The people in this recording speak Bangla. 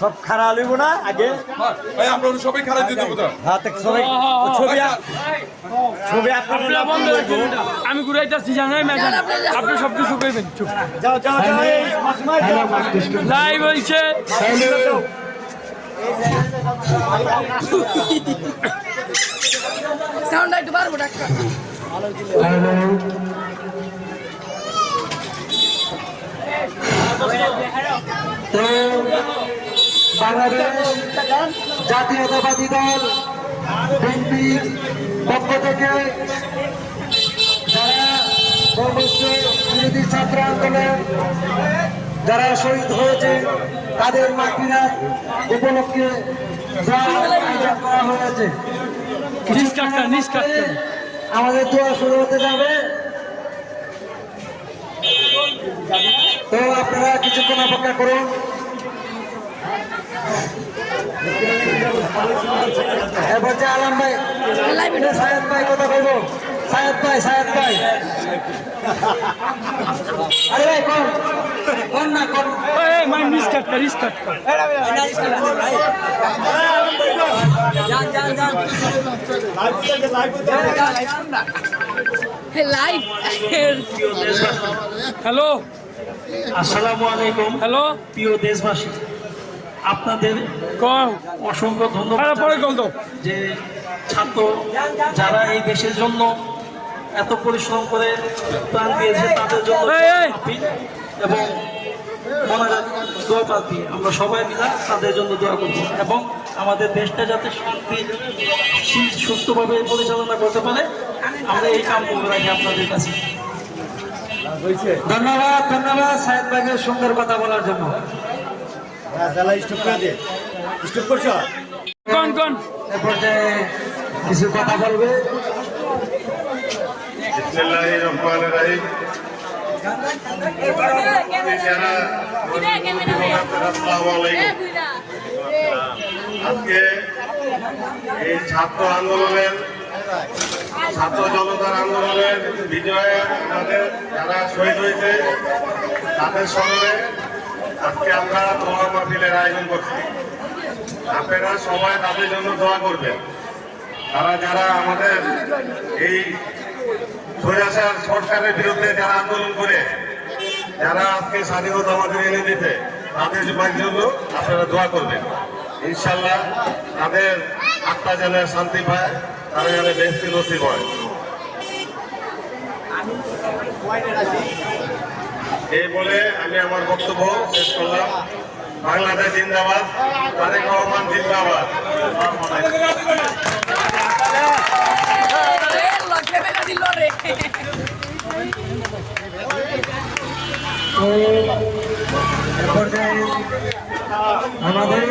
সব খারাপ হইব না আগে আমরা সবাই খারাপ দিয়ে দেবো তো। সবাই ছবি আমি ঘুরাইতেছি জানাই ম্যাডাম আপনি সব কিছু করবেন যাও যাও যাও লাইভ হয়েছে সাউন্ড একটু বাড়বো ডাক্তার তো বাংলাদেশ জাতীয়তাবাদী দল বিএনপির পক্ষ থেকে যারা সর্বোচ্চ বিরোধী ছাত্র আন্দোলন যারা শহীদ হয়েছে তাদের মাতৃরাত উপলক্ষে আয়োজন করা হয়েছে। আমাদের দোয়া শুরু হতে যাবে, তো আপনারা কিছুক্ষণ অপেক্ষা করুন। এরপর যে আলম ভাই সায়েদ ভাই কথা বলবো, সায়েদ ভাই আরে ভাই কোন না কোন হ্যালো আসসালামু আলাইকুম। হ্যালো প্রিয় দেশবাসী, আপনাদের অসংখ্য ধন্যবাদ যে ছাত্র যারা এই দেশের জন্য এত পরিশ্রম করে প্রাণ দিয়েছে তাদের জন্য এবং দোয়া প্রার্থী আমরা সবাই মিলে তাদের জন্য দোয়া করব এবং আমাদের দেশটা যাতে সুস্থভাবে পরিচালনা করতে পারে আমরা এই কাম করে রাখি আপনাদের কাছে। ধন্যবাদ সায়েদ ভাইকে সুন্দর কথা বলার জন্য। এ পর্যায়ে কিছু কথা বলবে। আজকে এই ছাত্র আন্দোলনের ছাত্র জনতার আন্দোলনের বিজয়ে আমাদের যারা শহীদ হয়েছে তাদের স্মরণে আজকে আমরা দোয়া মাহফিলের আয়োজন করছি। আপনারা সবাই তাদের জন্য দোয়া করবেন। তারা যারা আমাদের এই স্বৈরাচার সরকারের বিরুদ্ধে যারা আন্দোলন করে যারা আজকে স্বাধীনতা আমাদের এনে দিতে তাদের জন্য আপনারা দোয়া করবেন। ইনশাল্লাহ তাদের আত্মা যেন শান্তি পায়, তারা যেন বেশি নসিব হয়। এই বলে আমি আমার বক্তব্য শেষ করলাম। বাংলাদেশ জিন্দাবাদ, তারেক রহমান জিন্দাবাদ। আমাদের